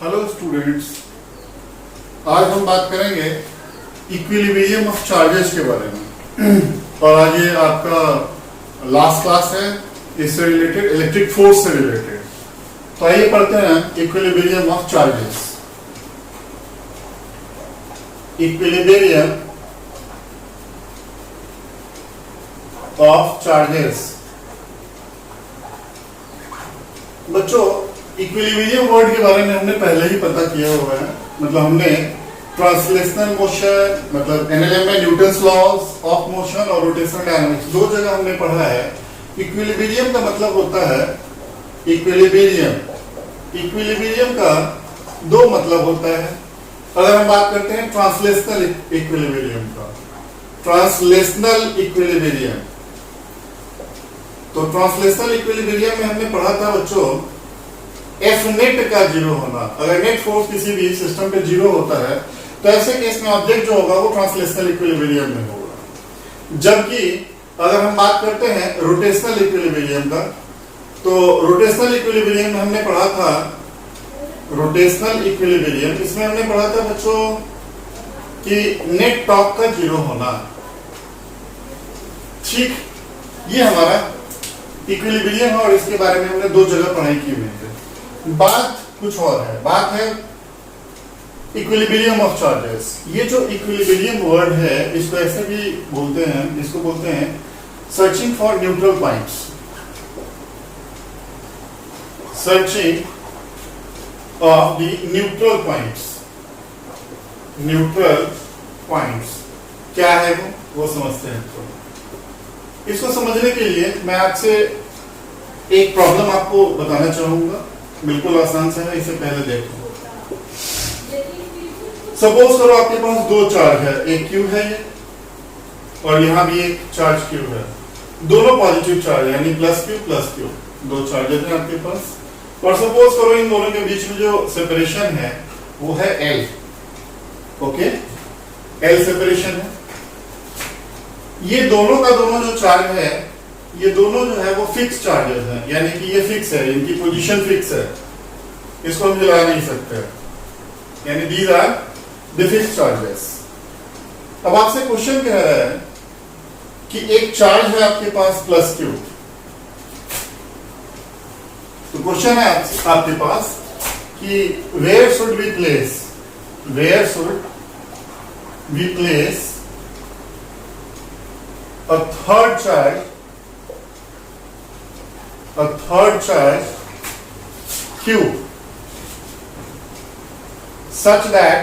Hello students, आज हम बात करेंगे इक्विलिब्रियम ऑफ चार्जेस के बारे में। और आज ये आपका लास्ट क्लास है इससे रिलेटेड, इलेक्ट्रिक फोर्स से रिलेटेड। तो आइए पढ़ते हैं equilibrium of charges. Equilibrium of charges. बच्चों, इक्विलिब्रियम वर्ड के बारे में हमने पहले ही पता किया हुआ है। मतलब हमने ट्रांसलेशनल मोशन, मतलब एनएलएम में न्यूटन्स लॉज ऑफ मोशन और रोटेशनल डायनामिक्स दो जगह हमने पढ़ा है। इक्विलिब्रियम का मतलब होता है इक्विलिब्रियम। इक्विलिब्रियम का दो मतलब होता है। अगर हम बात करते हैं ट्रांसलेशनल इक्विलिब्रियम का, ट्रांसलेशनल इक्विलिब्रियम, तो ट्रांसलेशनल इक्विलिब्रियम में हमने पढ़ा था बच्चों एफ नेट का जीरो होना। अगर नेट फोर्स किसी भी सिस्टम पे जीरो होता है तो ऐसे केस में ऑब्जेक्ट जो होगा वो ट्रांसलेशनल इक्विलिब्रियम में होगा। जबकि अगर हम बात करते हैं रोटेशनल इक्विलिब्रियम का, तो रोटेशनल इक्विलिब्रियम में हमने पढ़ा था रोटेशनल इक्विलिब्रियम, इसमें हमने पढ़ा था बच्चों कि नेट टॉर्क का जीरो होना। ठीक, ये हमारा इक्विलिब्रियम है और इसके बारे में हमने दो जगह पढ़ाई की हुई है। बात कुछ और है, बात है इक्विलिब्रियम ऑफ चार्जेस। ये जो इक्विलिब्रियम वर्ड है इसको ऐसे भी बोलते हैं, इसको बोलते हैं searching for neutral points. Searching of the neutral points. Neutral points क्या है वो समझते हैं। तो इसको समझने के लिए मैं आपसे एक प्रॉब्लम आपको बताना चाहूंगा, बिल्कुल आसान सा है, इसे पहले देखो। सपोज करो आपके पास दो चार्ज है, एक क्यू है ये और यहां भी एक चार्ज क्यू है। दोनों पॉजिटिव चार्ज है, यानी प्लस क्यू, दो चार्जेस हैं आपके पास। और सपोज करो इन दोनों के बीच में जो सेपरेशन है वो है एल। ओके, एल सेपरेशन है। ये दोनों का दोनों जो चार्ज है, ये दोनों जो है वो फिक्स चार्जेस हैं, यानी कि ये फिक्स है, इनकी पोजीशन फिक्स है, इसको हम हिला नहीं सकते, यानी these are the fix charges. अब आपसे क्वेश्चन कह रहा है कि एक चार्ज है आपके पास प्लस क्यू। तो क्वेश्चन है आपके पास कि where should we place a third charge Q such that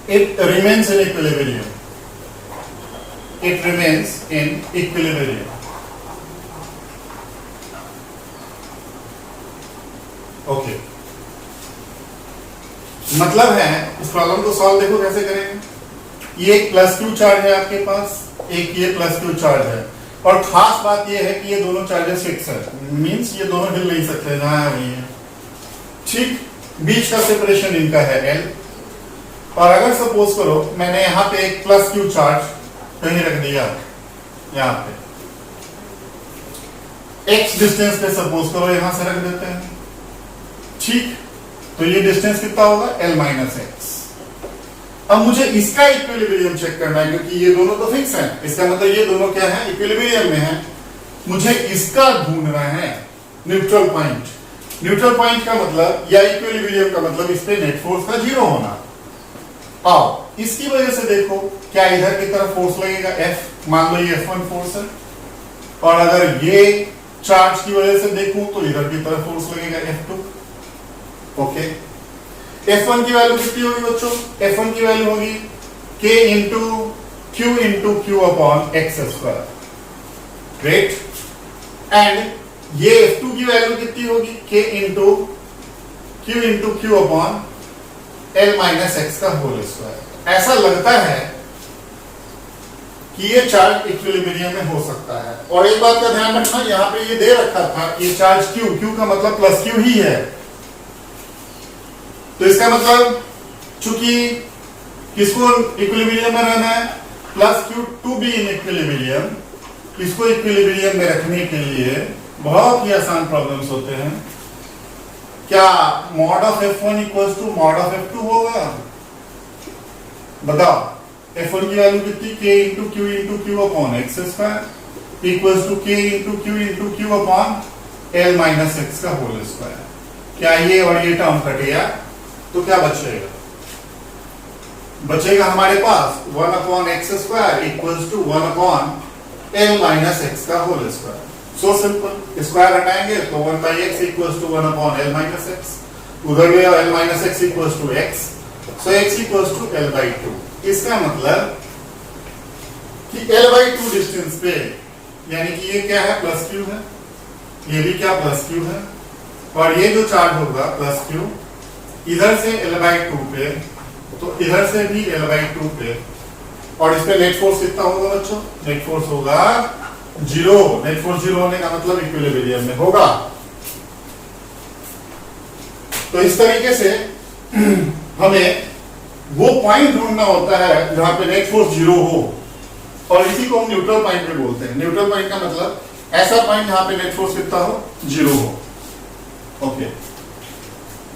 it remains in equilibrium. It remains in equilibrium. Okay. मतलब है, इस प्रॉब्लम को सॉल्व देखो कैसे करेंगे। ये एक प्लस क्यू चार्ज है आपके पास, एक ये प्लस क्यू चार्ज है, और खास बात ये है कि ये दोनों चार्जेस फिक्स है, मींस ये दोनों हिल नहीं सकते, जहां है वही है। ठीक, बीच का सेपरेशन इनका है एल। और अगर सपोज करो मैंने यहां पे एक प्लस क्यू चार्ज कहीं रख दिया, यहां पे एक्स डिस्टेंस पे सपोज करो यहां से रख देते हैं। ठीक, तो ये डिस्टेंस कितना होगा, एल माइनस एक्स। अब मुझे इसका इक्विलिब्रियम चेक करना है, क्योंकि ये दोनों तो फिक्स हैं, इसका मतलब ये दोनों क्या है, इक्विलिब्रियम में है। मुझे इसका ढूंढना है न्यूट्रल पॉइंट। न्यूट्रल पॉइंट का मतलब या इक्विलिब्रियम का मतलब इस पे नेट फोर्स का जीरो होना। आओ इसकी वजह से देखो, क्या इधर की तरफ फोर्स लगेगा एफ, मान लो ये F1 फोर्स है, और अगर ये चार्ज की वजह से देखूं तो इधर की तरफ फोर्स लगेगा F2। ओके, F1 की वैल्यू कितनी होगी बच्चों, F1 की वैल्यू होगी K into Q upon x square. Great. And ये F2 की वैल्यू कितनी होगी, K into Q upon L minus x का होल स्क्वायर। ऐसा लगता है कि ये चार्ज इक्विलिब्रियम में हो सकता है। और एक बात का ध्यान रखना, यहाँ पे ये दे रखा था ये चार्ज Q का मतलब प्लस Q ही है, तो इसका मतलब चूंकि किसको इक्विलिब्रियम में रहना है, plus Q to be in equilibrium, इसको इक्विलिब्रियम में रखने के लिए बहुत ही आसान प्रॉब्लम्स होते हैं। क्या mod of f1 equals to mod of f2 होगा? बताओ, f1 की वैल्यू कितनी, k into Q upon x square equals to k into Q upon l minus x का होल स्क्वायर। क्या ये और ये टर्म कटेगा तो क्या बचेगा? बचेगा हमारे पास 1 upon x square equals to 1 upon l minus x का whole square. So simple, square हटाएंगे तो 1 by x equals to 1 upon l minus x, उधर गया l minus x equals to x, so x equals to l by 2। इसका मतलब कि l by 2 distance पे, यानी कि ये क्या है, प्लस क्यू है, ये भी क्या प्लस क्यू है, और ये जो चार्ज होगा प्लस क्यू इधर से l बाई 2 पे, तो इधर से भी l बाई 2 पे, और इस पे नेट फोर्स कितना होगा बच्चों? नेट फोर्स होगा 0। नेट फोर्स 0 होने का मतलब इक्विलिब्रियम में होगा। तो इस तरीके से हमें वो पॉइंट ढूंढना होता है जहां पे नेट फोर्स 0 हो, और इसी को हम न्यूट्रल पॉइंट पे बोलते हैं। न्यूट्रल पॉइंट का मतलब ऐसा पॉइंट जहां पे नेट फोर्स कितना हो, 0 हो। ओके,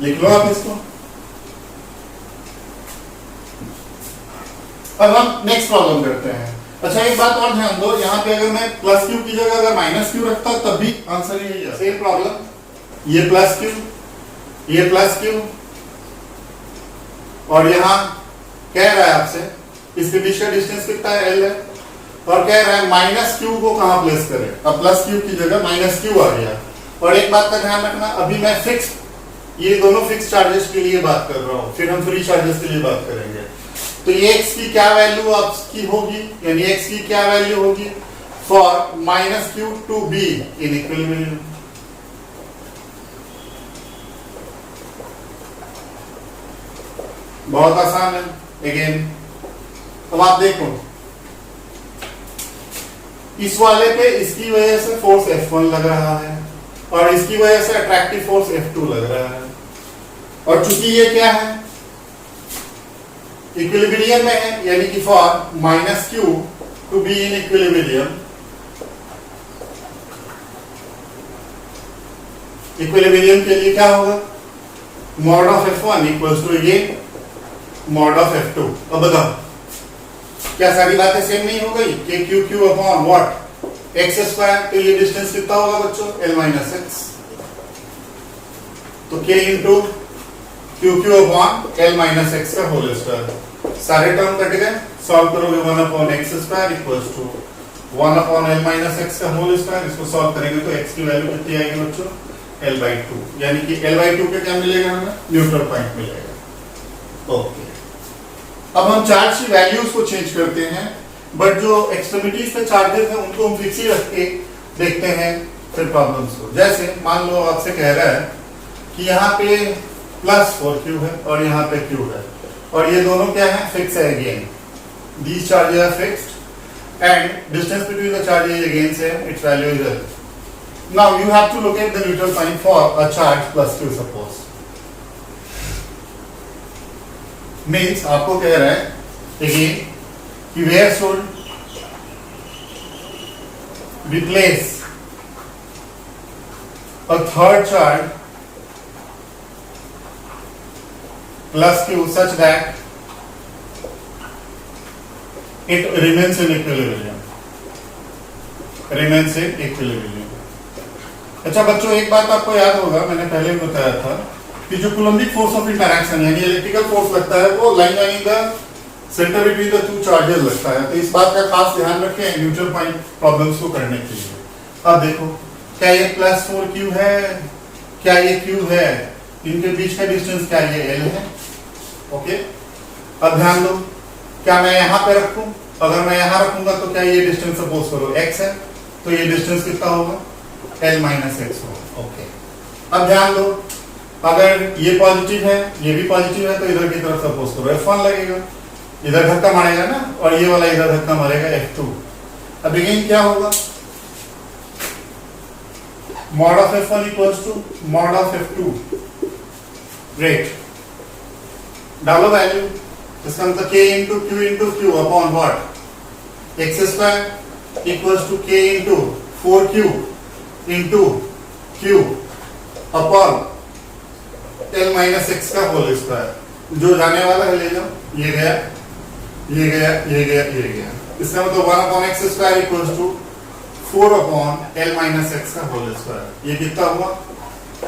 लिख लो आप इसको। अब हम नेक्स्ट प्रॉब्लम करते हैं। अच्छा, एक बात और ध्यान दो, यहाँ पे अगर मैं प्लस क्यू की जगह अगर माइनस क्यू रखता तब भी आंसर यही है। सेम प्रॉब्लम, ये प्लस क्यू, ये प्लस क्यू, और यहाँ कह रहा है आपसे इसके बीच का डिस्टेंस कितना है, एल है, और कह रहा है माइनस क्यू को कहां प्लेस करें। अब प्लस क्यू की जगह माइनस क्यू आ गया। और एक बात का ध्यान रखना, अभी मैं फिक्स, ये दोनों फिक्स चार्जेस के लिए बात कर रहा हूं, फिर हम फ्री चार्जेस के लिए बात करेंगे। तो ये x की क्या वैल्यू आपकी होगी, यानी x की क्या वैल्यू होगी for minus Q to be in equilibrium. बहुत आसान है। अगेन अब आप देखो, इस वाले पे इसकी वजह से फोर्स F1 लग रहा है, और इसकी वजह से अट्रैक्टिव फोर्स F2 लग रहा है, और चूंकि ये क्या है, इक्विलिब्रियम में है, यानी कि for minus Q to be in equilibrium, equilibrium के लिए क्या होगा, mod of F1 equals to ये मॉड ऑफ F2। अब बताओ, क्या सारी बातें सेम नहीं हो गई? K Q Q upon what, X square, तो ये डिस्टेंस कितना होगा बच्चों, l माइनस एक्स, तो k into Q Q upon l minus x का होल स्क्वायर। सारे टर्म कट गए, सॉल्व करोगे 1 upon x square equals to 1 upon l minus x का होल स्क्वायर। इसको सॉल्व करेंगे तो x की वैल्यू कितनी आएगी बच्चों, l बाई 2, यानी कि l बाई 2 पे क्या मिलेगा हमें, न्यूट्रल पॉइंट मिलेगा। ओके, अब हम चार्ज की वैल्यूज को चेंज करते हैं, बट जो एक्सट्रीमिटीज पे चार्जेस हैं उनको हम फिक्स ही रख के देखते हैं फिर प्रॉब्लम्स को। जैसे मान लो आपसे कह रहा है कि यहाँ पे प्लस 4q है और यहाँ पे q है, और ये दोनों क्या है, फिक्स है। Again these charges are fixed and distance between the charges again same, it's value is l। Now you have to locate the neutral point for a charge plus q suppose. Means आपको कह रहा है again कि where should we place a third charge plus q such that it remains in equilibrium, remains in equilibrium। अच्छा बच्चों, एक बात आपको याद होगा, मैंने पहले भी बताया था कि जो कूलम्बिक फोर्स ऑफ इंटरैक्शन यानी इलेक्ट्रिकल फोर्स लगता है वो line lining the centre between the two charges लगता है। तो इस बात का खास ध्यान रखें न्यूट्रल पॉइंट प्रॉब्लम्स को करने के लिए। अब देखो, क्या ये प्लस 4q है, क्या ये q है, इनके बीच का डिस्टेंस क्या ये l है। ओके, अब ध्यान दो, क्या मैं यहाँ पे रखूं, अगर मैं यहाँ रखूंगा तो क्या ये डिस्टेंस सपोज करो x है, तो ये डिस्टेंस कितना होगा, l माइनस एक्स होगा। ओके, अब ध्यान दो, अगर ये पॉजिटिव है ये भी पॉजिटिव है, तो इधर की तरफ सपोज करो F1 लगेगा, इधर धक्का मारेगा ना, और ये वाला इधर धक्का मारेगा F2। अब अगेन क्या होगा, mod of F1 equals to mod of F2। Great, डालो वैल्यू, इसका मतलब k into Q upon what, X square equals to k into 4q into q upon L minus x का होल स्क्वायर। जो जाने वाला है ले जाओ, ये गया, ये गया, ये गया, ये गया। इसका मतलब 1 upon x square equals to 4 upon L minus x का होल स्क्वायर। ये कितना हुआ?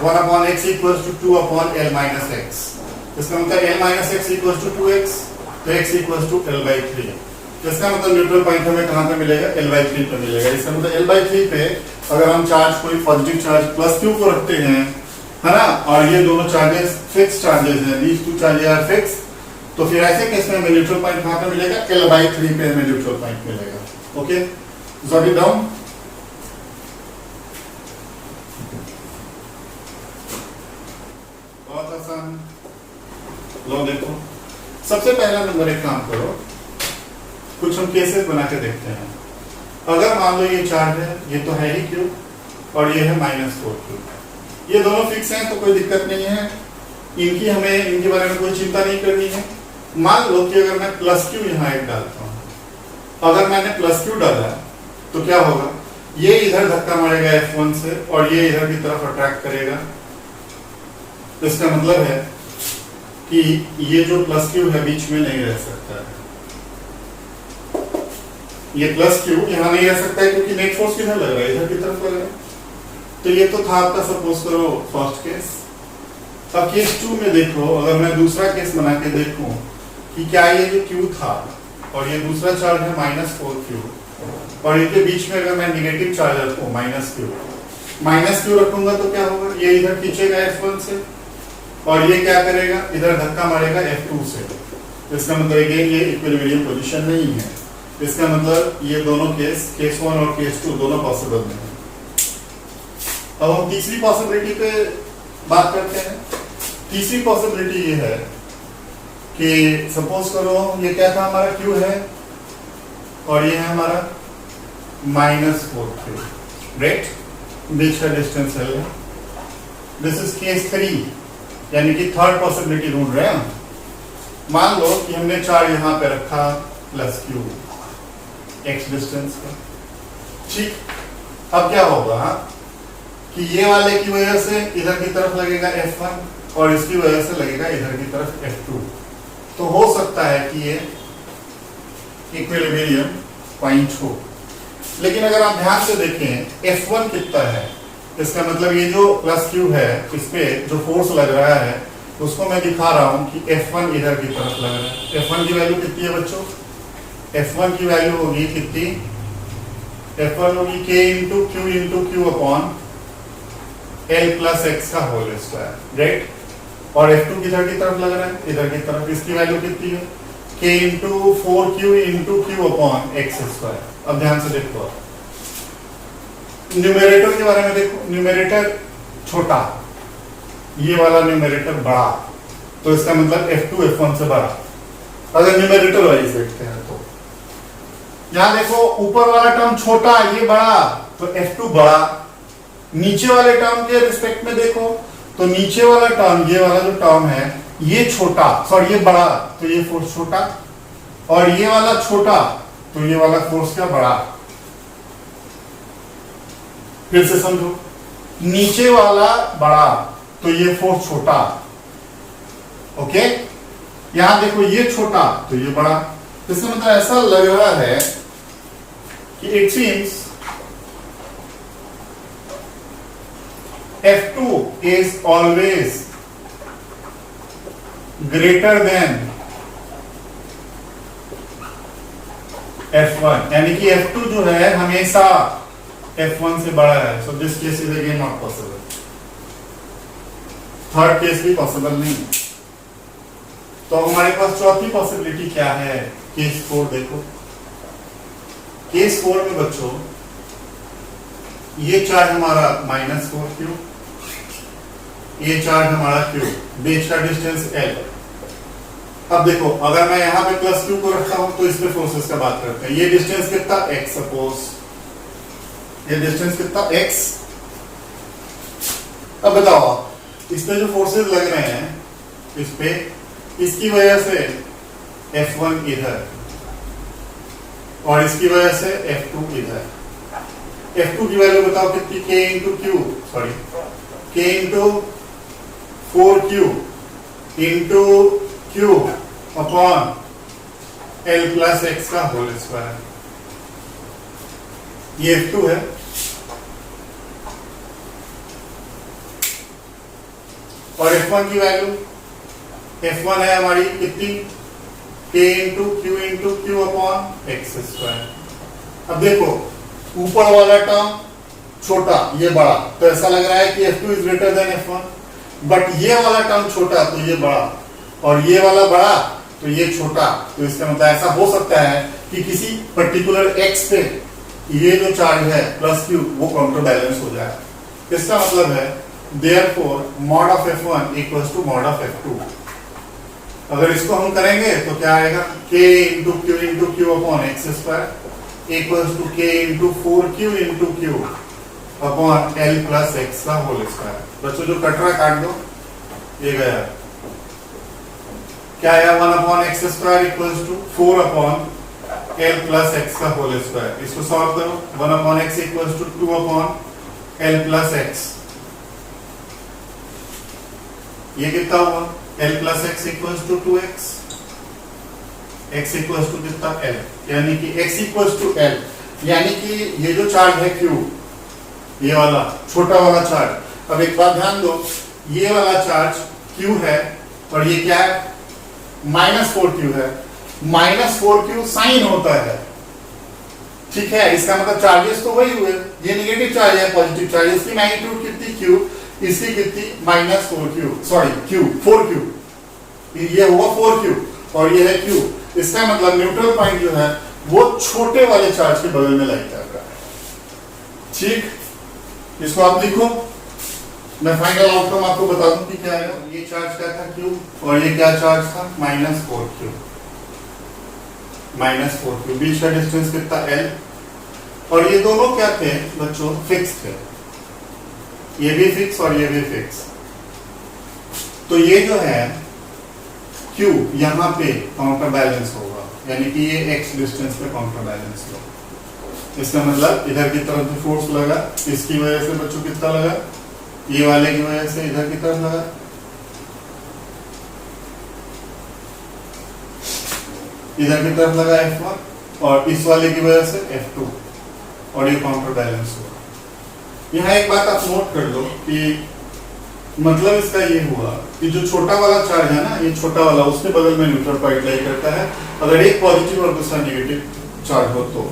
1 upon X equals to 2 upon L minus X. इसका मतलब L minus x equals to 2x, तो x equals to l by 3। इसका मतलब न्यूट्रल पॉइंट हमें कहाँ पे मिलेगा? l बाई 3 पे मिलेगा। इसका मतलब l बाई 3 पे अगर हम चार्ज कोई पॉजिटिव चार्ज प्लस q को रखते हैं, है ना, और ये दोनों चार्जेस फिक्स चार्जेस हैं, these two charges are fixed, तो फिर ऐसे केस में हमें न्यूट्रल पॉइंट कहाँ पे मिलेगा? l बाई 3 पे हमें न्यूट्रल पॉइंट मिलेगा। Okay, jot it down. बहुत आसान। लो देखो, सबसे पहला नंबर एक काम करो, कुछ हम केसेस बना के देखते हैं। अगर मान लो ये चार्ज है, ये तो है ही क्यू, और ये है -4q, ये दोनों फिक्स हैं तो कोई दिक्कत नहीं है, इनकी हमें इनके बारे में कोई चिंता नहीं करनी है। मान लो कि अगर मैं प्लस क्यू यहाँ एक डालता हूँ, अगर मैंने प्लस क्यू डाला तो क्या होगा? ये इधर धक्का मारेगा F1 से और ये इधर की तरफ अट्रैक्ट करेगा। इसका मतलब है कि ये जो प्लस क्यू है बीच में नहीं रह सकता है, ये प्लस क्यू यहां नहीं रह सकता है क्योंकि नेट फोर्स किधर लग रहा है? इधर की तरफ लग रहा है। तो ये तो था आपका सपोज करो फर्स्ट केस। अब केस 2 में देखो, अगर मैं दूसरा केस बना के देखूं कि क्या ये जो क्यू था और ये दूसरा चार्ज है -4q, और इनके बीच में अगर मैं नेगेटिव चार्ज रखूं -q रखूंगा तो क्या होगा? ये इधर खींचेगा F1 से और ये क्या करेगा? इधर धक्का मारेगा F2 से। इसका मतलब अगेन ये इक्विलिब्रियम पोजीशन नहीं है। इसका मतलब ये दोनों केस 1 और केस 2 दोनों पॉसिबल नहीं है। अब हम तीसरी पॉसिबिलिटी पे बात करते हैं। तीसरी पॉसिबिलिटी ये है कि सपोज करो ये क्या था? हमारा Q है और ये है हमारा -4q, राइट? बीच का डिस्टेंस है। दिस इज केस 3, यानी कि थर्ड पॉसिबिलिटी ढूंढ रहे हैं। मान लो कि हमने चार्ज यहां पे रखा +q x डिस्टेंस पर, ठीक। अब क्या होगा कि ये वाले की वजह से इधर की तरफ लगेगा F1 और इसकी वजह से लगेगा इधर की तरफ F2। तो हो सकता है कि ये इक्विलिब्रियम पॉइंट हो। लेकिन अगर आप ध्यान से देखें F1 कितना है, इसका मतलब ये जो +q है इस पे जो फोर्स लग रहा है उसको मैं दिखा रहा हूं कि F1 इधर की तरफ लग रहा है। F1 की वैल्यू कितनी है बच्चों? F1 की वैल्यू होगी कितनी? F1 होगी k into q upon l plus X का होल स्क्वायर, राइट? और F2 किधर की तरफ लग रहा है? इधर की तरफ। इसकी वैल्यू कितनी है? k into 4q into q upon x square. अब ध्यान से देखो, न्यूमेरेटर के बारे में देखो। न्यूमेरेटर छोटा, ये वाला न्यूमेरेटर बड़ा, तो इसका मतलब F2 F1 से बड़ा। अगर न्यूमेरेटर वाइज देखते हैं तो यहां देखो, ऊपर वाला टर्म छोटा, ये बड़ा, तो F2 बड़ा। नीचे वाले टर्म के रिस्पेक्ट में देखो तो नीचे वाला टर्म, ये वाला जो टर्म है ये छोटा, सॉरी ये बड़ा, तो ये फोर्स छोटा, और ये वाला छोटा तो ये वाला फोर्स क्या? बड़ा। फिर से समझो, नीचे वाला बड़ा तो ये फोर्स छोटा, ओके? यहां देखो ये छोटा तो ये बड़ा। इसका मतलब ऐसा लग रहा है कि it seems F2 is always greater than F1, यानी कि F2 जो है हमेशा F1 से बड़ा है। So this case is again not possible. Third case भी पॉसिबल नहीं। तो हमारे पास चौथी पॉसिबिलिटी क्या है? केस 4 देखो। केस 4 में बच्चों ये चार्ज हमारा -4q, ये चार्ज हमारा q, बीच का डिस्टेंस l। अब देखो, अगर मैं यहां पे +q को रखता हूं तो इस पे फोर्सेस का बात करते हैं। ये डिस्टेंस कितना? x, सपोज ये डिस्टेंस कितना? x। अब बताओ, इस पे जो फोर्सेस लग रहे हैं इस पे, इसकी वजह से F1 इधर और इसकी वजह से F2 इधर। F2 की वैल्यू बताओ कितनी? k into q, sorry k into 4q into q upon l plus X का होल स्क्वायर, ये F2 है। और F1 की वैल्यू, F1 है हमारी कितनी, k into Q upon x square. अब देखो ऊपर वाला टर्म छोटा, ये बड़ा, तो ऐसा लग रहा है कि F2 is greater than F1, but ये वाला टर्म छोटा तो ये बड़ा, और ये वाला बड़ा तो ये छोटा। तो इसका मतलब ऐसा हो सकता है कि किसी पर्टिकुलर x पे ये जो चार्ज है प्लस q वो काउंटर बैलेंस हो जाए। इसका मतलब है therefore mod of F1 equals to mod of F2। अगर इसको हम करेंगे तो क्या आएगा, k into Q upon x square equals to k into 4q into Q upon l plus X का होल स्क्वायर। बच्चों जो कट रहा काट दो, ये गया, क्या आया, 1 upon x square equals to 4 upon l plus X का होल स्क्वायर। इसको सॉल्व करो, 1 upon X equals to 2 upon l plus X, ये कितना हुआ, l plus X equals to 2x, x equals to कितना l, यानी कि x इक्वल्स टू l, यानी कि ये जो चार्ज है q, ये वाला छोटा वाला चार्ज। अब एक बात ध्यान दो, ये वाला चार्ज q है और ये क्या है, -4q है। -4q साइन होता है, ठीक है, इसका मतलब चार्जेस तो वही हुए, ये नेगेटिव चार्ज है, पॉजिटिव चार्ज, इसकी मैग्नीट्यूड कितनी q, इसकी कितनी -4q, सॉरी q 4q, ये हुआ 4q और ये है q। इसका मतलब न्यूट्रल पॉइंट जो है वो छोटे वाले चार्ज के बगल में लाई जाता है, ठीक। इसको आप लिखो, मैं फाइनल आउटकम आपको बता दूं कि क्या है। ये चार्ज क्या था q और ये क्या चार्ज था, -4q, -4q, बीच का डिस्टेंस कितना l, और ये दोनों क्या थे बच्चों, फिक्स थे, ये भी फिक्स और ये भी फिक्स। तो ये जो है Q यहाँ पे काउंटर बैलेंस होगा, यानी कि ये x डिस्टेंस पे काउंटर बैलेंस होगा। इसका मतलब इधर की तरफ जो फोर्स लगा, इसकी वजह से बच्चों कितना लगा, ये वाले की वजह से इधर की तरफ लगा, इधर की तरफ लगा F1 और इस वाले की वजह से F2, और ये काउंटर बैलेंस हुआ। यहाँ एक बात आप नोट कर लो कि मतलब इसका ये हुआ कि जो छोटा वाला चार्ज है ना, ये छोटा वाला, उसके बगल में न्यूट्रल पॉइंट लाई करता है, अगर एक पॉजिटिव और दूसरा नेगेटिव चार्ज हो तो।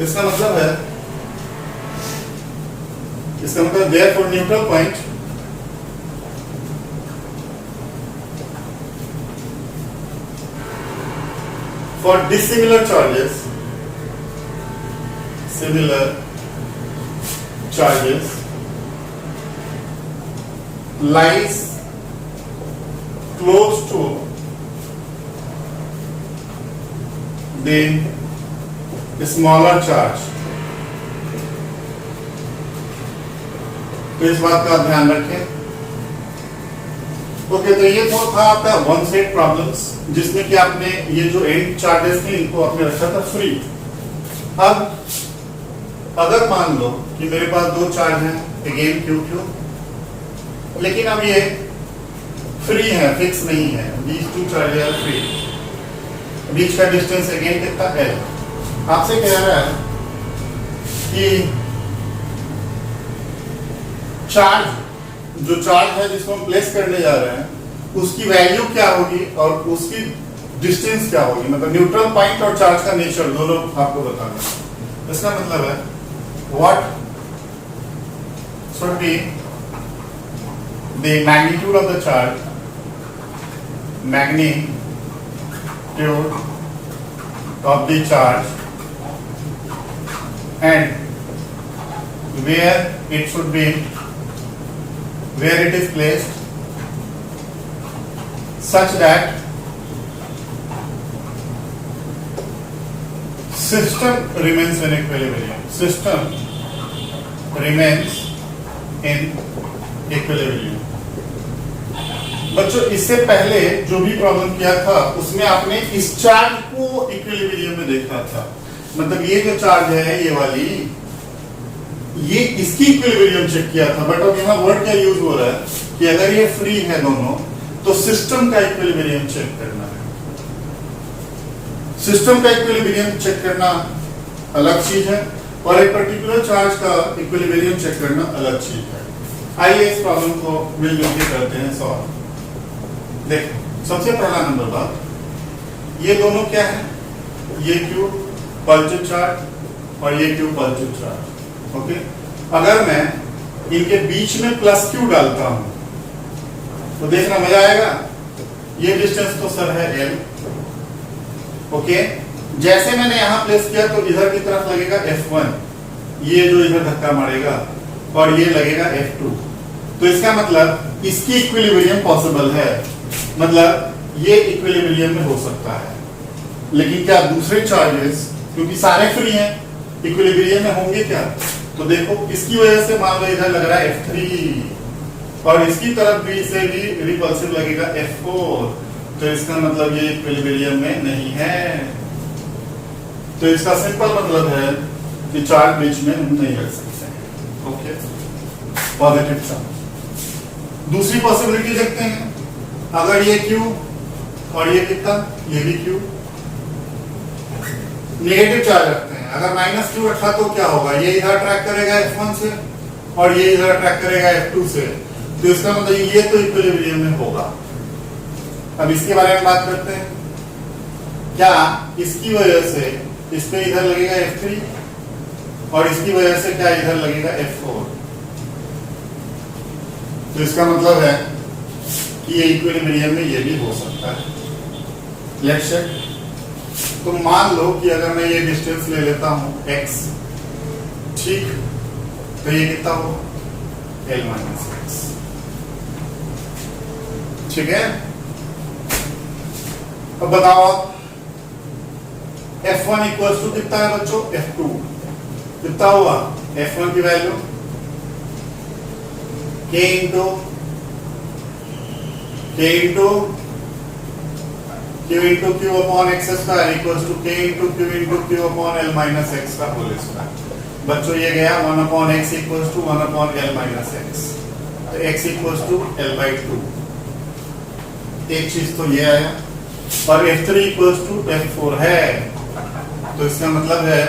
इसका मतलब है, इसका मतलब therefore neutral point for dissimilar charges, similar charges lies close to the smaller charge। तो इस बात का ध्यान रखें। ओके, तो ये तो था आपका वन सेट प्रॉब्लम्स, जिसमें कि आपने ये जो एंड चार्जेस थे इनको आपने रखा था फ्री। अब अगर मान लो कि मेरे पास दो चार्ज हैं, अगेन क्यू क्यू, लेकिन अब ये फ्री है, फिक्स नहीं है, these two charges are free, बीच का डिस्टेंस अगेन कितना है, आपसे कह रहा है कि चार्ज, जो चार्ज है जिसको हम प्लेस करने जा रहे हैं, उसकी वैल्यू क्या होगी और उसकी डिस्टेंस क्या होगी, मतलब न्यूट्रल पॉइंट और चार्ज का नेचर दोनों आपको बताना। इसका मतलब है what should be the magnitude of the charge, magnitude of the charge, and where it should be, where it is placed, such that system remains in equilibrium. System remains in equilibrium. बच्चों, इससे पहले जो भी problem किया था उसमें आपने इस चार्ज को इक्विलिब्रियम में देखा था, मतलब ये जो चार्ज है ये वाली, ये इसकी इक्विलिब्रियम चेक किया था। बट अब यहाँ वर्ड क्या यूज हो रहा है कि अगर ये फ्री है दोनों तो सिस्टम का इक्विलिब्रियम चेक करना है। सिस्टम का इक्विलिब्रियम चेक करना अलग चीज है और एक पर्टिकुलर चार्ज का इक्विलिब्रियम चेक करना अलग चीज है। आइए इस प्रॉब्लम को मिलजुल के करते हैं सॉल्व। देखो सबसे पहला नंबर बात, ये दोनों क्या है, ये क्यू पॉजिटिव चार्ज और ये क्यू पॉजिटिव चार्ज। ओके, अगर मैं इनके बीच में प्लस क्यू डालता हूं तो देखना मजा आएगा। ये डिस्टेंस तो सर है एल। ओके, जैसे मैंने यहां प्लेस किया तो इधर की तरफ लगेगा F1, ये जो इधर धक्का मारेगा, और ये लगेगा F2। तो इसका मतलब इसकी इक्विलिब्रियम पॉसिबल है, मतलब ये इक्विलिब्रियम में हो सकता है। लेकिन क्या दूसरे चार्जेस, क्योंकि सारे फ्री हैं, इक्विलिब्रियम में होंगे क्या? तो देखो इसकी वजह से मान लो इधर लग रहा है F3 और इसकी तरफ भी से भी रिपल्सिव लगेगा F4, तो इसका मतलब ये इक्विलिब्रियम में नहीं है। तो इसका सिंपल मतलब है कि चार्ज बीच में नहीं रख सकते। Okay, positive charge. दूसरी पॉसिबिलिटी देखते हैं, अगर ये Q और ये कितना, ये भी Q नेगेटिव चार्ज रखते हैं। अगर माइनस Q रखा तो क्या होगा, ये इधर अट्रैक्ट करेगा F1 से और ये इधर अट्रैक्ट करेगा F2 से, तो इसका मतलब ये तो इक्विलिब्रियम में होगा। अब इसके बारे में बात करते हैं, क्या इसकी वजह से इस पे इधर लगेगा F3 और इसकी वजह से क्या इधर लगेगा F4, तो इसका मतलब है कि ये इक्विलिब्रियम में ये भी हो सकता है। Let's check. तो मान लो कि अगर मैं ये डिस्टेंस ले लेता हूं x, ठीक, तो ये कितना हो L माइनस एक्स, ठीक है। अब बताओ F1 इक्वल टू कितना है बच्चों, F2 कितना हुआ, F1 की value K into Q upon x square equals to K into Q upon L minus x का होल स्क्वायर। बच्चों ये गया 1 upon X equals to 1 upon L minus X, तो x इक्वल्स टू L/2। एक चीज तो ये आया, और F3 इक्वल्स टू F4 है, तो इसका मतलब है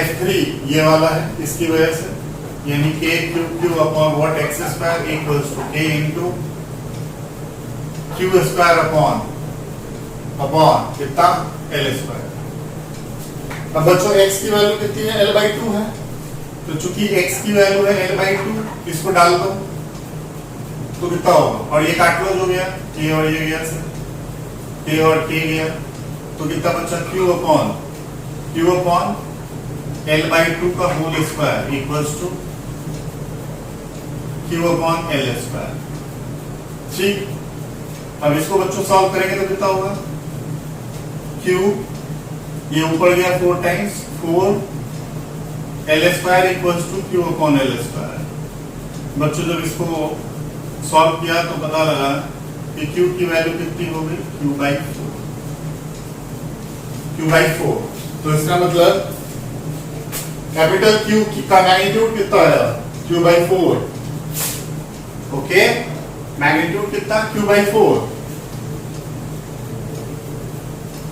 F3 ये वाला है, इसकी वजह से यानी Q upon what X square equals to K into Q square upon कितना L स्क्वायर। अब बच्चों x की वैल्यू कितनी है, L/2 है, तो चूंकि x की वैल्यू है L/2, इसको डाल दो तो कितना होगा, और ये काट लो जो गया, K और ये गया से K और K गया, तो कितना बच्चा Q अपॉन L/2 का whole square equals to Q upon L square. ठीक, अब इसको बच्चों सॉल्व करेंगे तो कितना होगा, Q ये ऊपर गया 4 times 4 L square equals to Q upon L square. बच्चों जब इसको सॉल्व किया तो पता लगा कि Q की वैल्यू कितनी हो गई, Q/4। तो इसका मतलब कैपिटल Q का मैग्नीट्यूड कितना आया, Q/4। ओके, मैग्नीट्यूड कितना, Q/4,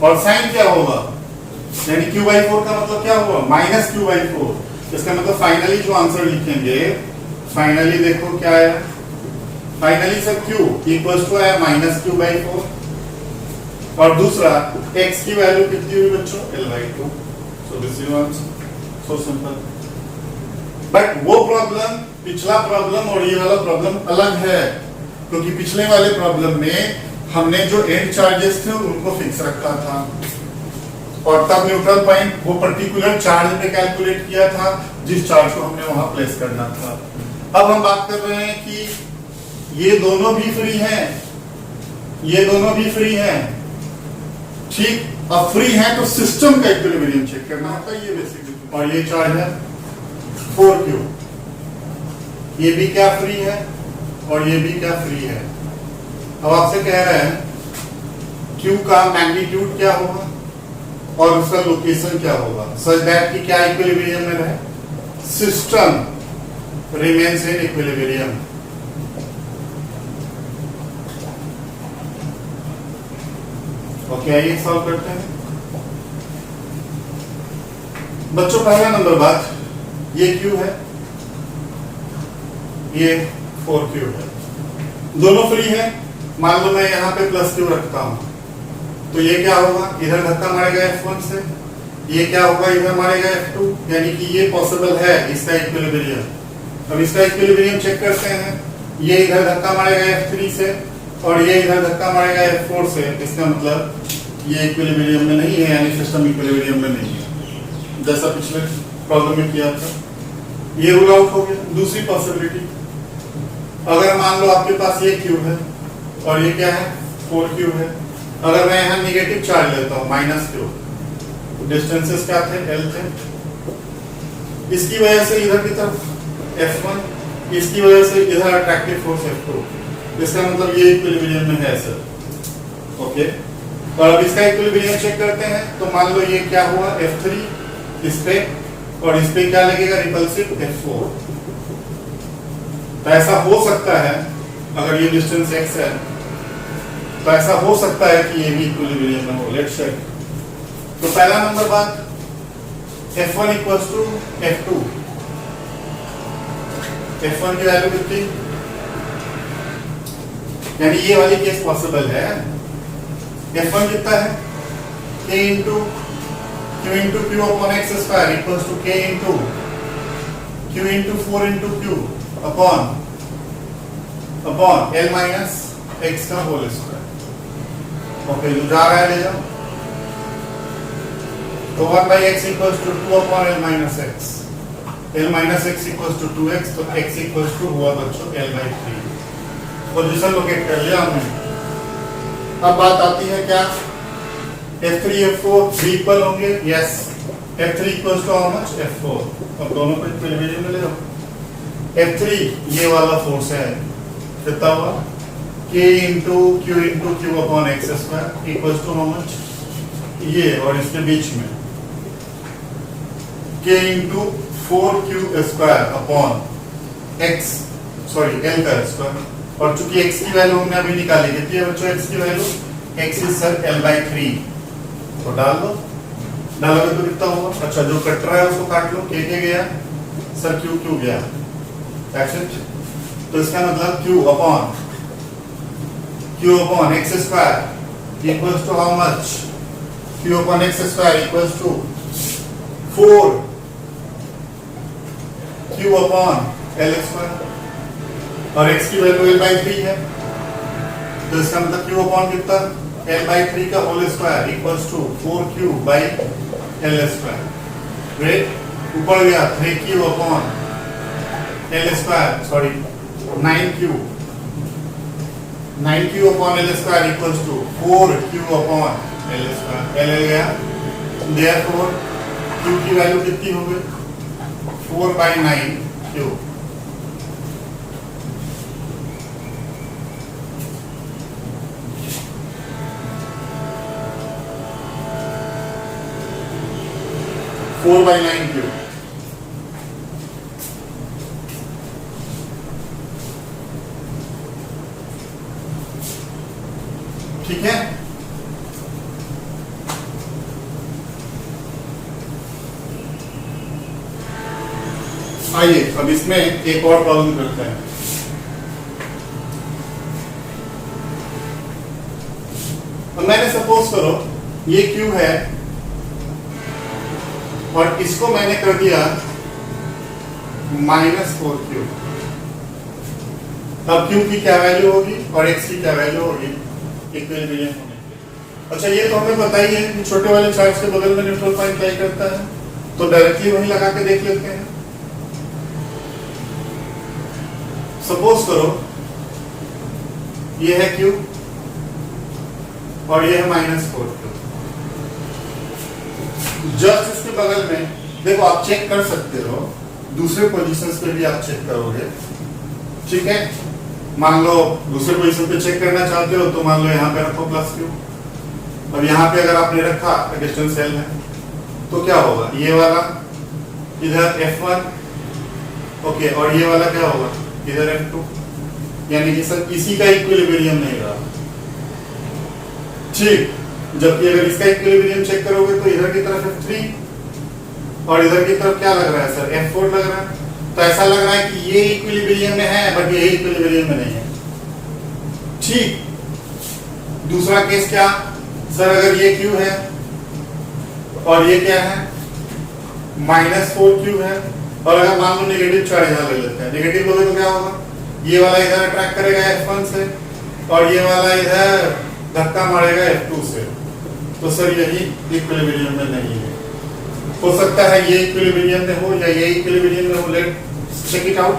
और साइन क्या होगा, यानी Q/4 का मतलब क्या होगा, माइनस Q/4। इसका मतलब फाइनली जो आंसर लिखेंगे, फाइनली देखो क्या है, फाइनली सब Q इक्वल्स टू है माइनस Q/4, और दूसरा x की वैल्यू कितनी हुई बच्चों, L/2। So this is answer, so simple. But वो प्रॉब्लम, पिछला प्रॉब्लम और ये वाला प्रॉब्लम अलग है, क्योंकि पिछले वाले प्रॉब्लम में हमने जो एंड चार्जेस थे उनको फिक्स रखा था, और तब न्यूट्रल पॉइंट वो पर्टिकुलर चार्ज पे कैलकुलेट किया था जिस चार्ज को हमने वहां प्लेस करना था। अब हम बात कर रहे हैं कि ये दोनों भी फ्री हैं, ये दोनों भी फ्री हैं, ठीक, अब फ्री हैं तो सिस्टम का इक्विलिब्रियम चेक करना होता है, ये बेसिक। और ये चार्ज है 4Q, ये भी क्या फ्री है और ये भी क्या फ्री है। अब आपसे कह रहे हैं Q का मैग्नीट्यूड क्या होगा और उसका लोकेशन क्या होगा, सच दैट कि क्या इक्विलिब्रियम में रहे, system remains in equilibrium. Okay, आइए सॉल्व करते हैं बच्चों। पहला नंबर बात, ये क्यू है, ये 4Q है, दोनों फ्री है। मान लो मैं यहाँ पे प्लस क्यू रखता हूं, तो ये क्या होगा, इधर धक्का मारेगा F1 से, ये क्या होगा, इधर मारेगा F2, यानी कि ये पॉसिबल है इसका इक्विलिब्रियम। अब इसका इक्विलिब्रियम चेक करते हैं, ये इधर धक्का मारेगा F3 से और ये इधर धक्का मारेगा F4 से, इसका मतलब ये इक्विलिब्रियम में नहीं है, यानी सिस्टम इक्विलिब्रियम में नहीं है, जैसा पिछले प्रॉब्लम में किया था। ये रूल आउट हो गया। दूसरी पॉसिबिलिटी, अगर मान लो आपके पास ये क्यू है और ये क्या है, 4Q है, अगर मैं यहाँ निगेटिव चार्ज लेता हूँ -Q, डिस्टेंसेस क्या थे, L थे, इसकी वजह से इधर की तरफ F1, इसकी वजह से इधर अट्रैक्टिव फोर्स F2, इसका मतलब ये इक्विलिब्रियम में है सर। ओके, और अब इसका इक्विलिब्रियम चेक करते हैं, तो मान लो ये क्या हुआ, F3 इस पे, और इस पे क्या लगेगा, रिपल्सिव F4। तो ऐसा हो सकता है, अगर ये डिस्टेंस x है तो ऐसा हो सकता है कि ये भी इक्विलिब्रियम में हो। Let's check. तो पहला नंबर बात, F1 equals to F2, F1 की वैल्यू कितनी, यानी ये वाली केस पॉसिबल है। F1 कितना है, K into Q into Q upon x square equals to K into Q into 4 into Q upon L minus x का होल स्क्वायर। ओके, जो जा रहा है ले जाओ, तो 1/x equals to 2 upon L minus X, L minus x equals to 2x, तो x equals to हुआ बच्चों L/3। पोजीशन लोकेट कर लिया हमने। अब बात आती है क्या, F3 F4 इक्वल होंगे, yes, F3 equals to how much, F4। अब दोनों को इक्विलिब्रियम में ले जाओ। F3 ये वाला फोर्स है, कितना हुआ, K into Q upon x square equals to how much, ये, और इसके बीच में K into 4Q square upon X, sorry L का स्क्वायर, और चूंकि x की वैल्यू हमने अभी निकाली, कितनी है बच्चों x की value, x is sir L/3, तो डाल दो, डालोगे तो कितना होगा, अच्छा जो कट रहा है उसको काट लो, K गया सर, Q गया, एक्सेप्ट। तो इसका मतलब Q upon x square equals to how much, Q upon x square equals to 4Q upon L square, और x की वैल्यू L/3 है, तो इसका मतलब Q अपॉन कितना, L/3 का whole square equals to 4Q by L square. Great, ऊपर गया 3Q upon L square, sorry 9Q upon L square equals to 4Q upon L square. L गया, देयरफॉर Q की वैल्यू कितनी हो गई, 4/9Q। Four by 9Q। ठीक है, आइए अब इसमें एक और प्रॉब्लम करते हैं। अब मैंने सपोज करो ये Q है और इसको मैंने कर दिया -4Q। अब Q की क्या वैल्यू होगी और X की क्या वैल्यू होगी इक्विलिब्रियम होने के। अच्छा, ये तो हमें पता ही है कि छोटे वाले चार्ज के बगल में न्यूट्रल पॉइंट क्या करता है, तो डायरेक्टली वही लगा के देख लेते हैं। सपोज करो ये है Q और ये है -4Q। जस्ट इसके बगल में देखो, आप चेक कर सकते हो, दूसरे पोजीशंस पे भी आप चेक करोगे, ठीक है। मान लो दूसरे पोजीशन पे चेक करना चाहते हो तो मान लो यहाँ पे रखो +Q। अब यहाँ पे अगर आपने रखा डिस्टेंस L है तो क्या होगा, ये वाला इधर F1, ओके, और ये वाला क्या होगा इधर F2, यानी कि सर इसी का इक्विलिब्रियम नहीं रहा। ठीक, जबकि अगर इसका इक्विलिब्रियम चेक करोगे तो इधर की तरफ F3 और इधर की तरफ क्या लग रहा है सर, F4 लग रहा है। तो ऐसा लग रहा है कि ये इक्विलिब्रियम में है बट ये इक्विलिब्रियम में नहीं है। ठीक, दूसरा केस क्या सर, अगर ये Q है और ये क्या है -4Q है, और अगर मान लो नेगेटिव चार्ज यहां ले लेते हैं, नेगेटिव लोगे तो क्या होगा, ये वाला इधर अट्रैक्ट करेगा F1 से और ये वाला इधर धक्का मारेगा F2 से। तो सर यही इक्विलिब्रियम में नहीं है। हो सकता है ये इक्विलिब्रियम में हो या ये इक्विलिब्रियम में हो, लेट्स चेक इट आउट।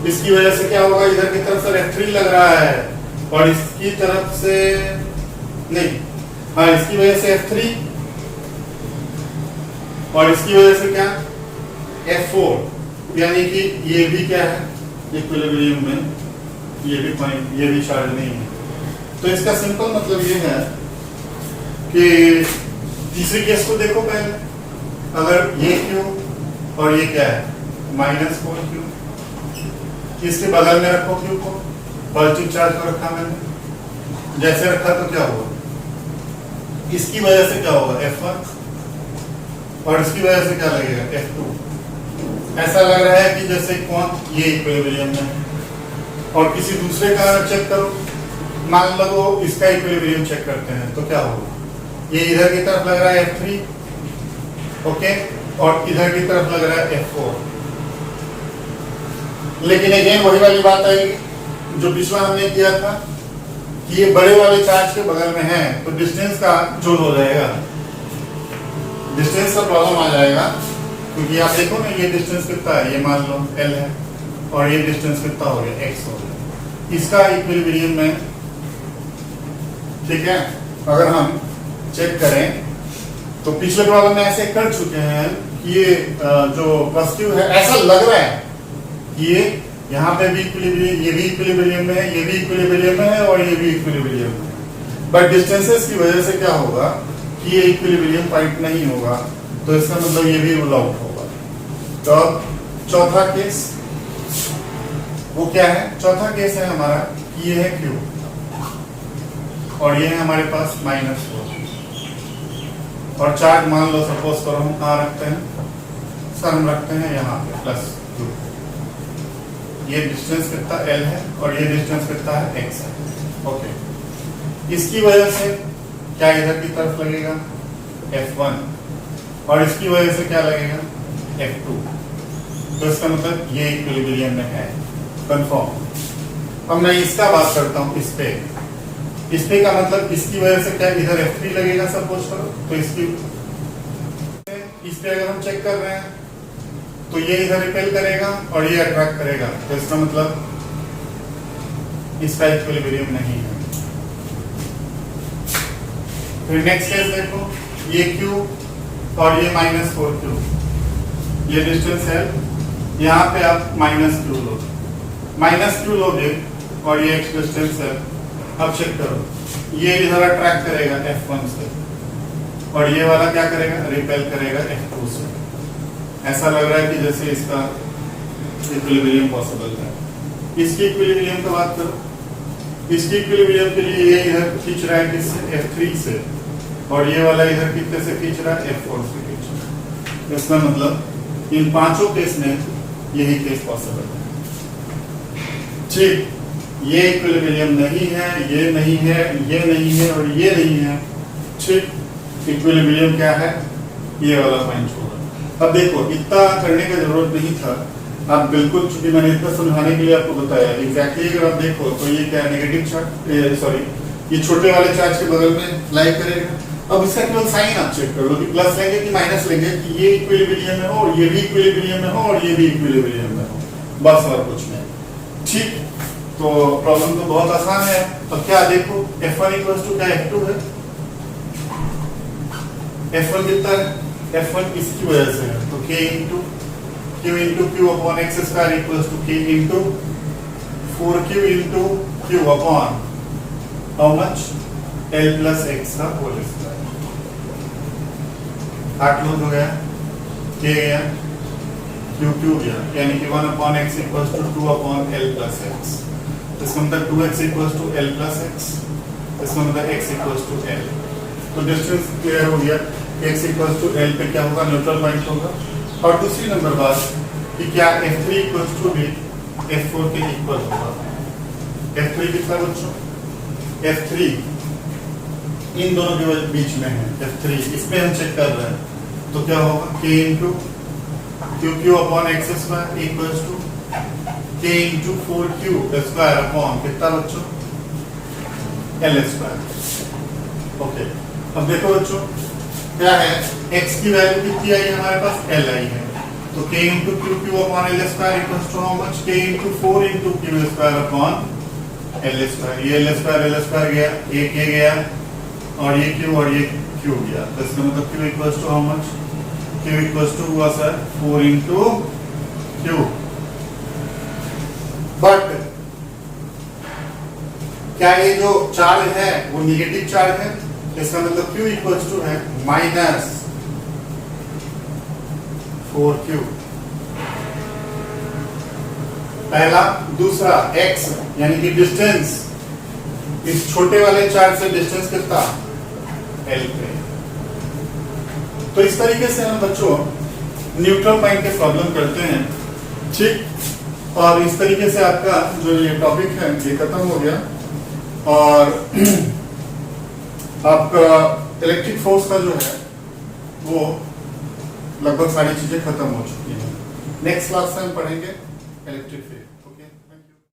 इसकी वजह से क्या होगा, इधर की तरफ सर F3 लग रहा है और इसकी तरफ से नहीं, हाँ इसकी वजह से F3 और इसकी वजह से क्या F4, यानी कि ये भी क्या है इक्विलिब्रियम में, ये भी चार्ज नहीं है। तो इसका सिंपल मतलब ये है कि तीसरे केस को देखो पहले, अगर ये Q और ये क्या है -4Q, इसके बगल में रखो Q को, पॉजिटिव चार्ज को रखा मैंने, जैसे रखा तो क्या होगा, इसकी वजह से क्या होगा F1 और इसकी वजह से क्या लगेगा F2। ऐसा लग रहा है कि जैसे कौन ये इक्विलिब्रियम में है। और किसी दूसरे का चेक करो, मान लो इसका इक्विलिब्रियम चेक करते हैं तो क्या होगा, ये इधर की तरफ लग रहा है F3, ओके, और इधर की तरफ लग रहा है F4। लेकिन अगेन वही वाली बात आएगी जो पिछला हमने किया था कि ये बड़े वाले चार्ज के बगल में है तो डिस्टेंस का जोड़ हो जाएगा, डिस्टेंस का प्रॉब्लम आ जाएगा। क्योंकि आप देखो ना ये डिस्टेंस कितना है, ये मान लो L है और ये डिस्टेंस कितना हो गया X हो गया, इसका इक्विलिब्रियम में, ठीक है। अगर हम चेक करें तो पिछले प्रॉब्लम में ऐसे कर चुके हैं कि ये जो पॉजिटिव है ऐसा लग रहा है कि ये यहाँ पे भी इक्विलिब्रियम, ये भी इक्विलिब्रियम में है, ये भी इक्विलिब्रियम में है और ये भी इक्विलिब्रियम में है, बट डिस्टेंसेस की वजह से क्या होगा कि ये इक्विलिब्रियम पॉइंट नहीं होगा, तो इसका मतलब ये भी रूल आउट होगा। तो अब चौथा केस वो क्या है, चौथा केस है हमारा कि ये है Q और ये है हमारे पास -4 और चार्ज मान लो सपोज करो हम कहाँ रखते हैं सर, हम रखते हैं यहाँ पे +2। ये डिस्टेंस कितना L है और ये डिस्टेंस कितना है X है, ओके। इसकी वजह से क्या इधर की तरफ लगेगा F1 और इसकी वजह से क्या लगेगा F2। तो इसका मतलब ये इक्विलिब्रियम में है, कंफर्म। अब मैं इसका बात करता हूँ, इस पे का मतलब इसकी वजह से क्या इधर F3 लगेगा सपोज करो, तो इस पे अगर हम चेक कर रहे हैं तो ये इधर रिपेल करेगा और ये अट्रैक्ट करेगा, तो इसका मतलब इसका इक्विलिब्रियम नहीं है। फिर नेक्स्ट केस देखो, ये Q और ये -4Q, ये डिस्टेंस है, यहाँ पे आप -Q लोगे और ये X डिस्टेंस है। अब चेक करो, ये इधर अट्रैक्ट करेगा F1 से और ये वाला क्या करेगा, रिपेल करेगा F2 से। ऐसा लग रहा है कि जैसे इसका इक्विलिब्रियम पॉसिबल है। इसकी इक्विलिब्रियम की बात करो, इसकी इक्विलिब्रियम के लिए ये इधर खींच रहा है किससे, F3 से, और ये वाला इधर कितने से खींच रहा है, F4 से खींच रहा है। इसका मतलब इन पांचों केस में यही केस पॉसिबल है। ठीक, ये इक्विलिब्रियम नहीं है, ये नहीं है, ये नहीं है और ये नहीं है। ठीक, इक्विलिब्रियम क्या है, ये वाला पॉइंट होगा। अब देखो इतना करने का जरूरत नहीं था, आप बिल्कुल, चूंकि मैंने इतना समझाने के लिए आपको बताया एग्जैक्टली। अगर आप देखो तो ये क्या नेगेटिव चार्ज, सॉरी ये छोटे वाले चार्ज के बगल में लाई करेगा। अब इसका केवल साइन आप चेक कर लो कि प्लस लेंगे कि माइनस लेंगे, कि ये इक्विलिब्रियम में हो, ये भी इक्विलिब्रियम में हो और ये भी इक्विलिब्रियम में हो, बस और कुछ नहीं। ठीक, तो प्रॉब्लम तो बहुत आसान है। अब क्या देखो, F1 क्या F2 है, F1 कितना है, F1 इसकी वजह से है, तो K into Q upon X square equals to K into 4Q into Q upon how much, L plus X का होल स्क्वायर। 8 लूज हो गया, K गया, Q गया, यानी कि 1 upon X equals to 2 upon L plus X। इसका मतलब 2x equals to L plus X, इसका मतलब X इक्वल्स टू L। तो डिस्टेंस क्लियर हो गया, x इक्वल टू एल पे क्या होगा, न्यूट्रल पॉइंट होगा। और दूसरी नंबर बात कि क्या F3 इक्वल टू भी F4 के इक्वल होगा। F3 कितना बच्चों, F3 इन दोनों के बीच में है, F3 इसमें हम चेक कर रहे हैं, तो क्या होगा k into Q upon x square equal to k into 4q square upon कितना बच्चों, एल स्क्वायर। ओके, अब देखो बच्चों क्या है, x की वैल्यू कितनी आई है हमारे पास, l आई है, तो k into Q upon L square equal to how much, k into 4 into Q square upon L square. ये एल स्क्वायर गया, ये k गया और ये q और ये q गया, तो इसका मतलब q equal to how much, q equal to हुआ सर 4 इंटू q। बट क्या ये जो चार्ज है वो निगेटिव चार्ज है, इसका मतलब q इक्वल टू है माइनस 4q। पहला, दूसरा x यानी कि डिस्टेंस, इस छोटे वाले चार्ज से डिस्टेंस कितना, l पे। तो इस तरीके से हम बच्चों न्यूट्रल पॉइंट के प्रॉब्लम करते हैं, ठीक। और इस तरीके से आपका जो ये टॉपिक है ये खत्म हो गया और आपका इलेक्ट्रिक फोर्स का जो है वो लगभग सारी चीजें खत्म हो चुकी हैं। नेक्स्ट क्लास में हम पढ़ेंगे इलेक्ट्रिक फील्ड।